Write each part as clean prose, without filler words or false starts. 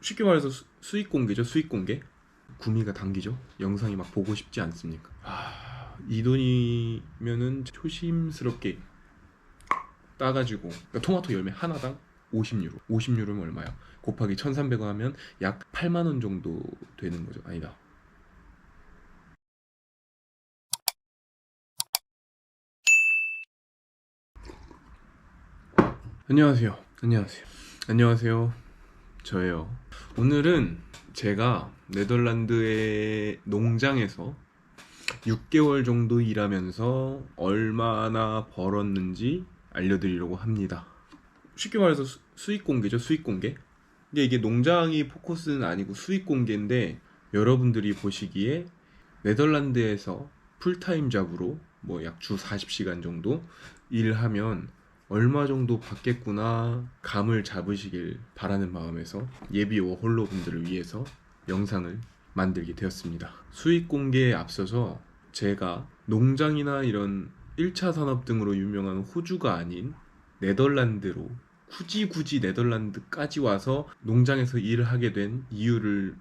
쉽게 말해서 수익 공개죠. 수익 공개. 구미가 당기죠. 영상이 막 보고 싶지 않습니까? 이 돈이면은 조심스럽게 따가지고, 그러니까 토마토 열매 하나당 50유로. 50유로면 얼마야? 곱하기 1300원 하면 약 8만원 정도 되는 거죠. 아니다. 안녕하세요. 안녕하세요. 안녕하세요. 저예요. 오늘은 제가 네덜란드의 농장에서 6개월 정도 일하면서 얼마나 벌었는지 알려드리려고 합니다. 쉽게 말해서 수익 공개죠. 수익 공개. 근데 이게 농장이 포커스는 아니고 수익 공개인데, 여러분들이 보시기에 네덜란드에서 풀타임 잡으로 뭐 약 주 40시간 정도 일하면 얼마 정도 받겠구나 감을 잡으시길 바라는 마음에서 예비 워홀러 분들을 위해서 영상을 만들게 되었습니다. 수익 공개에 앞서서 제가 농장이나 이런 1차 산업 등으로 유명한 호주가 아닌 네덜란드로 굳이 네덜란드까지 와서 농장에서 일을 하게 된 이유를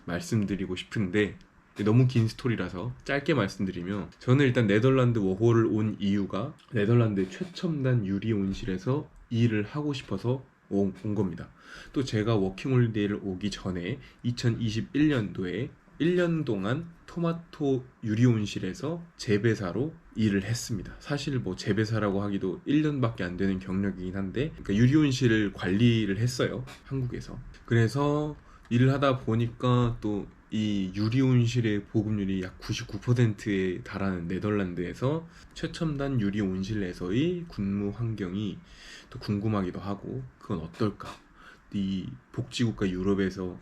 말씀드리고 싶은데, 너무 긴 스토리라서 짧게 말씀드리면, 저는 일단 네덜란드 워홀을 온 이유가 네덜란드의 최첨단 유리 온실에서 일을 하고 싶어서 온 겁니다. 또 제가 워킹홀리데이를 오기 전에 2021년도에 1년 동안 토마토 유리 온실에서 재배사로 일을 했습니다. 사실 뭐 재배사라고 하기도 1년밖에 안 되는 경력이긴 한데, 그러니까 유리 온실을 관리를 했어요, 한국에서. 그래서 일을 하다 보니까 또 이 유리 온실의 보급률이 약 99%에 달하는 네덜란드에서 최첨단 유리 온실에서의 근무 환경이 또 궁금하기도 하고, 그건 어떨까? 이 복지국가 유럽에서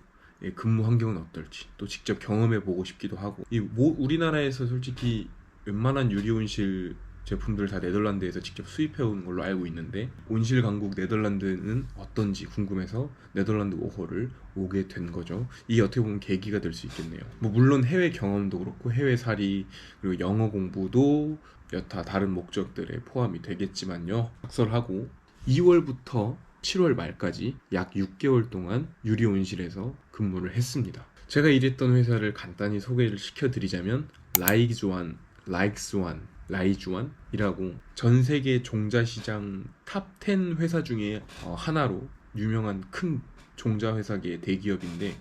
근무 환경은 어떨지 또 직접 경험해 보고 싶기도 하고, 우리나라에서 솔직히 웬만한 유리 온실 제품들 다 네덜란드에서 직접 수입해 온 걸로 알고 있는데, 온실 강국 네덜란드는 어떤지 궁금해서 네덜란드 워홀을 오게 된 거죠. 이게 어떻게 보면 계기가 될 수 있겠네요. 뭐 물론 해외 경험도 그렇고 해외살이, 그리고 영어 공부도 여타 다른 목적들에 포함이 되겠지만요. 학설하고 2월부터 7월 말까지 약 6개월 동안 유리 온실에서 근무를 했습니다. 제가 일했던 회사를 간단히 소개를 시켜드리자면, 라이주안이라고 전 세계 종자 시장 탑 10 회사 중에 하나로 유명한 큰 종자 회사계 대기업인데,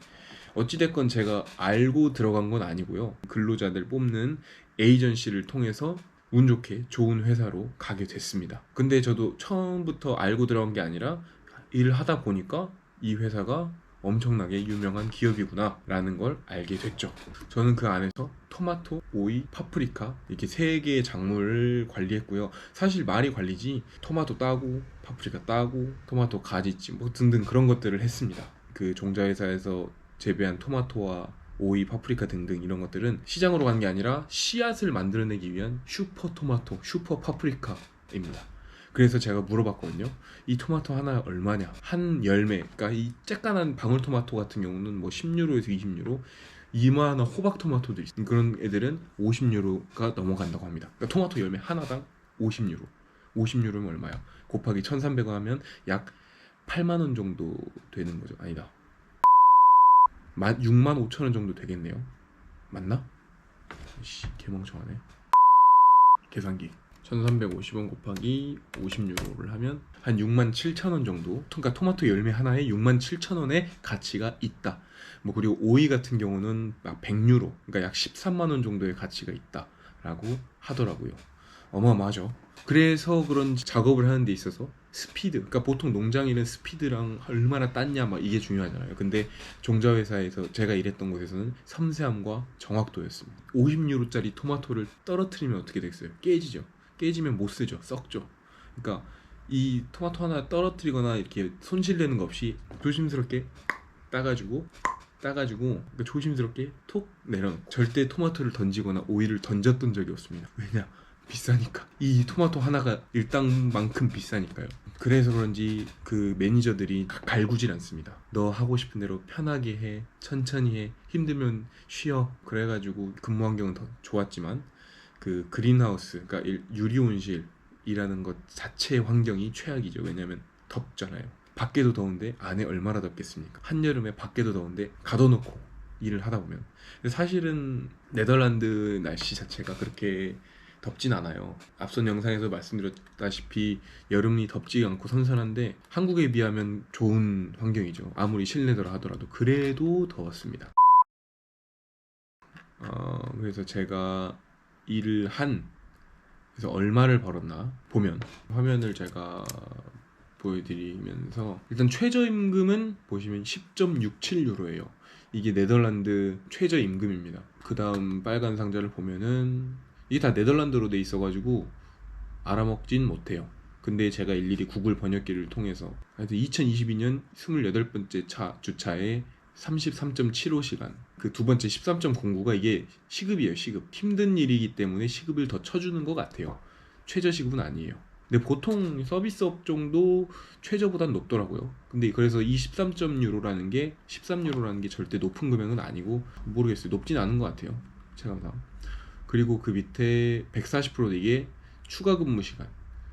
어찌됐건 제가 알고 들어간 건 아니고요. 근로자들 뽑는 에이전시를 통해서 운 좋게 좋은 회사로 가게 됐습니다. 근데 저도 처음부터 알고 들어간 게 아니라 일을 하다 보니까 이 회사가 엄청나게 유명한 기업이구나 라는 걸 알게 됐죠. 저는 그 안에서 토마토, 오이, 파프리카 이렇게 세 개의 작물을 관리했고요. 사실 말이 관리지, 토마토 따고 파프리카 따고 토마토 가지치 뭐 등등 그런 것들을 했습니다. 그 종자회사에서 재배한 토마토와 오이, 파프리카 등등 이런 것들은 시장으로 가는 게 아니라 씨앗을 만들어내기 위한 슈퍼 토마토, 슈퍼 파프리카입니다. 그래서 제가 물어봤거든요. 이 토마토 하나 얼마냐? 한 열매, 그러니까 이 쬐깐한 방울토마토 같은 경우는 뭐 10유로에서 20유로, 이만한 호박 토마토도 있어요. 그런 애들은 50유로가 넘어간다고 합니다. 그러니까 토마토 열매 하나당 50유로. 50유로면 얼마야? 곱하기 1300원 하면 약 8만원 정도 되는 거죠. 아니다. 6만 5천원 정도 되겠네요. 맞나? 개멍청하네. 계산기. 1350원 곱하기 50유로를 하면 한 6만 7천원 정도, 그러니까 토마토 열매 하나에 6만 7천원의 가치가 있다. 뭐 그리고 오이 같은 경우는 막 100유로, 그러니까 약 13만원 정도의 가치가 있다 라고 하더라고요. 어마어마하죠. 그래서 그런 작업을 하는 데 있어서 스피드, 그러니까 보통 농장일은 스피드랑 얼마나 땄냐 막 이게 중요하잖아요. 근데 종자회사에서 제가 일했던 곳에서는 섬세함과 정확도였습니다. 50유로짜리 토마토를 떨어뜨리면 어떻게 되겠어요? 깨지죠. 깨지면 못 쓰죠. 썩죠. 그러니까 이 토마토 하나 떨어뜨리거나 이렇게 손실되는 거 없이 조심스럽게 따가지고 그러니까 조심스럽게 톡 내려. 절대 토마토를 던지거나 오이를 던졌던 적이 없습니다. 왜냐? 비싸니까. 이 토마토 하나가 일당만큼 비싸니까요. 그래서 그런지 그 매니저들이 갈구질 않습니다. 너 하고 싶은 대로 편하게 해, 천천히 해, 힘들면 쉬어. 그래가지고 근무 환경은 더 좋았지만, 그 그린하우스, 그러니까 유리 온실이라는 것 자체의 환경이 최악이죠. 왜냐면 덥잖아요. 밖에도 더운데 안에 얼마나 덥겠습니까? 한여름에 밖에도 더운데 가둬놓고 일을 하다 보면. 근데 사실은 네덜란드 날씨 자체가 그렇게 덥진 않아요. 앞선 영상에서 말씀드렸다시피 여름이 덥지 않고 선선한데 한국에 비하면 좋은 환경이죠. 아무리 실내더라 하더라도 그래도 더웠습니다. 그래서 제가 일을 그래서 얼마를 벌었나 보면 화면을 제가 보여드리면서 일단 최저임금은 보시면 10.67유로예요. 이게 네덜란드 최저임금입니다. 그 다음 빨간 상자를 보면은 이게 다 네덜란드로 돼 있어가지고 알아먹진 못해요. 근데 제가 일일이 구글 번역기를 통해서 하여튼 2022년 28번째 주차에 33.75시간, 그 두 번째 13.09가 이게 시급이에요. 시급. 힘든 일이기 때문에 시급을 더 쳐주는 것 같아요. 최저 시급은 아니에요. 근데 보통 서비스업 정도 최저보단 높더라고요. 근데 그래서 이 13.유로라는 게 13유로라는 게 절대 높은 금액은 아니고, 모르겠어요. 높진 않은 것 같아요. 체감상. 그리고 그 밑에 140% 이게 추가 근무 시간.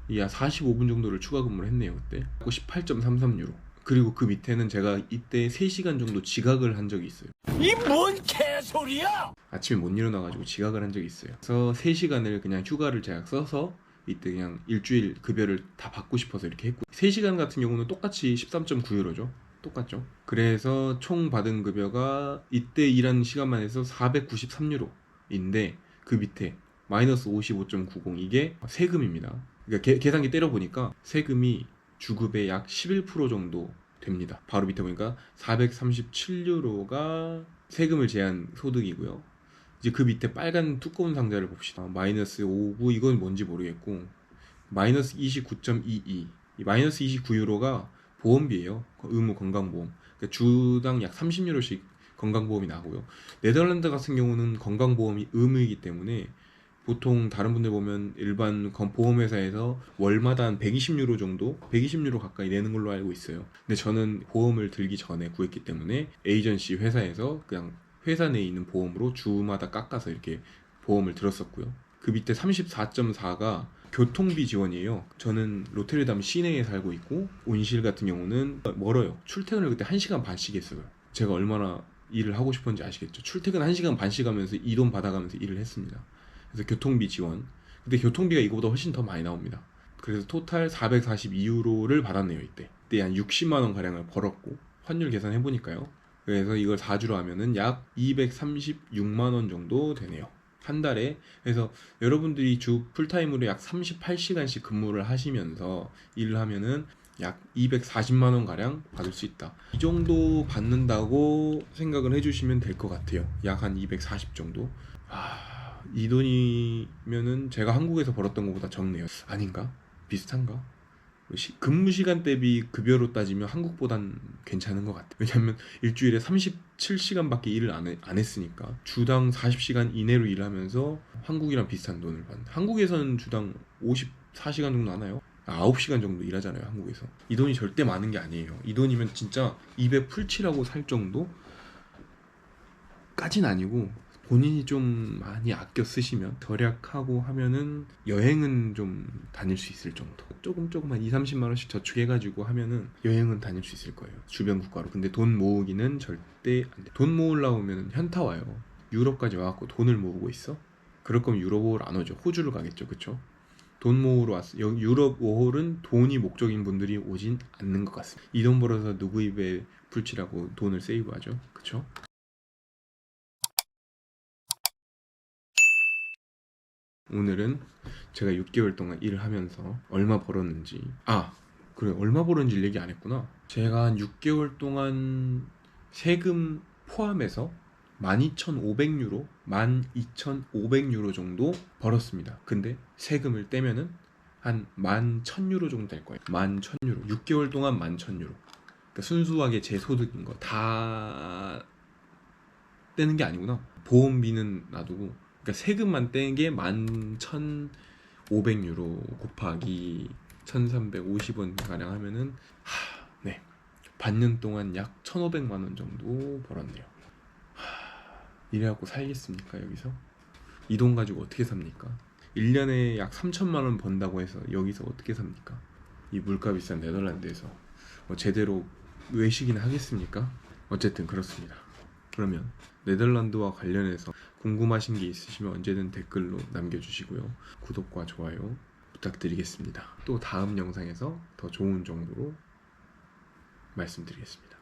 이게 한 45분 정도를 추가 근무를 했네요, 그때. 18.33유로. 그리고 그 밑에는 제가 이때 3시간 정도 지각을 한 적이 있어요. 이 뭔 개소리야! 아침에 못 일어나가지고 지각을 한 적이 있어요. 그래서 3시간을 그냥 휴가를 제가 써서 이때 그냥 일주일 급여를 다 받고 싶어서 이렇게 했고, 3시간 같은 경우는 똑같이 13.9유로죠. 똑같죠. 그래서 총 받은 급여가 이때 일한 시간만 해서 493유로인데 그 밑에 마이너스 55.90 이게 세금입니다. 그러니까 계산기 때려보니까 세금이 주급의 약 11% 정도 됩니다. 바로 밑에 보니까 437유로가 세금을 제한 소득이고요. 이제 그 밑에 빨간 두꺼운 상자를 봅시다. 마이너스 59 이건 뭔지 모르겠고, 마이너스 29.22 이 마이너스 29유로가 보험비예요. 의무 건강보험. 그러니까 주당 약 30유로씩 건강보험이 나고요. 네덜란드 같은 경우는 건강보험이 의무이기 때문에 보통 다른 분들 보면 일반 보험회사에서 월마다 한 120유로 정도, 120유로 가까이 내는 걸로 알고 있어요. 근데 저는 보험을 들기 전에 구했기 때문에 에이전시 회사에서 그냥 회사 내에 있는 보험으로 주마다 깎아서 이렇게 보험을 들었었고요. 그 밑에 34.4가 교통비 지원이에요. 저는 로테르담 시내에 살고 있고 온실 같은 경우는 멀어요. 출퇴근을 그때 1시간 반씩 했어요. 제가 얼마나 일을 하고 싶었는지 아시겠죠? 출퇴근 1시간 반씩 하면서 이 돈 받아가면서 일을 했습니다. 그래서 교통비 지원. 근데 교통비가 이거보다 훨씬 더 많이 나옵니다. 그래서 토탈 442유로를 받았네요. 이때 한 60만 원 가량을 벌었고, 환율 계산해 보니까요. 그래서 이걸 4주로 하면은 약 236만 원 정도 되네요. 한 달에. 그래서 여러분들이 주 풀타임으로 약 38시간씩 근무를 하시면서 일을 하면은 약 240만 원 가량 받을 수 있다. 이 정도 받는다고 생각을 해주시면 될 것 같아요. 약 한 240 정도. 이 돈이면은 제가 한국에서 벌었던 것보다 적네요. 아닌가? 비슷한가? 근무 시간 대비 급여로 따지면 한국보단 괜찮은 것 같아요. 왜냐면 일주일에 37시간밖에 일을 안 했으니까 주당 40시간 이내로 일하면서 한국이랑 비슷한 돈을 받는. 한국에서는 주당 54시간 정도 하나요? 9시간 정도 일하잖아요, 한국에서. 이 돈이 절대 많은 게 아니에요. 이 돈이면 진짜 입에 풀칠하고 살 정도까진 아니고, 본인이 좀 많이 아껴 쓰시면 절약하고 하면은 여행은 좀 다닐 수 있을 정도. 조금 한 2-30만 원씩 저축해가지고 하면은 여행은 다닐 수 있을 거예요, 주변 국가로. 근데 돈 모으기는 절대 안 돼. 돈 모으려고 하면 현타 와요. 유럽까지 와갖고 돈을 모으고 있어? 그럴 거면 유럽 안 오죠. 호주를 가겠죠, 그쵸? 돈 모으러 왔어. 유럽 5홀은 돈이 목적인 분들이 오진 않는 것 같습니다. 이 돈 벌어서 누구 입에 풀칠하고 돈을 세이브하죠, 그쵸? 오늘은 제가 6개월 동안 일을 하면서 얼마 벌었는지, 그래, 얼마 벌었는지 얘기 안 했구나. 제가 한 6개월 동안 세금 포함해서 12,500유로 12,500유로 정도 벌었습니다. 근데 세금을 떼면은 한 11,000유로 정도 될 거예요. 11,000유로. 6개월 동안 11,000유로. 그러니까 순수하게 제 소득인 거 다 떼는 게 아니구나. 보험비는 놔두고, 그러니까 세금만 떼는 게 11,500유로 곱하기 1,350원 가량 하면은 네, 반년 동안 약 1,500만 원 정도 벌었네요. 이래갖고 살겠습니까, 여기서? 이 돈 가지고 어떻게 삽니까? 1년에 약 3천만 원 번다고 해서 여기서 어떻게 삽니까? 이 물가 비싼 네덜란드에서 제대로 외시긴 하겠습니까? 어쨌든 그렇습니다. 그러면 네덜란드와 관련해서 궁금하신 게 있으시면 언제든 댓글로 남겨주시고요. 구독과 좋아요 부탁드리겠습니다. 또 다음 영상에서 더 좋은 정보로 말씀드리겠습니다.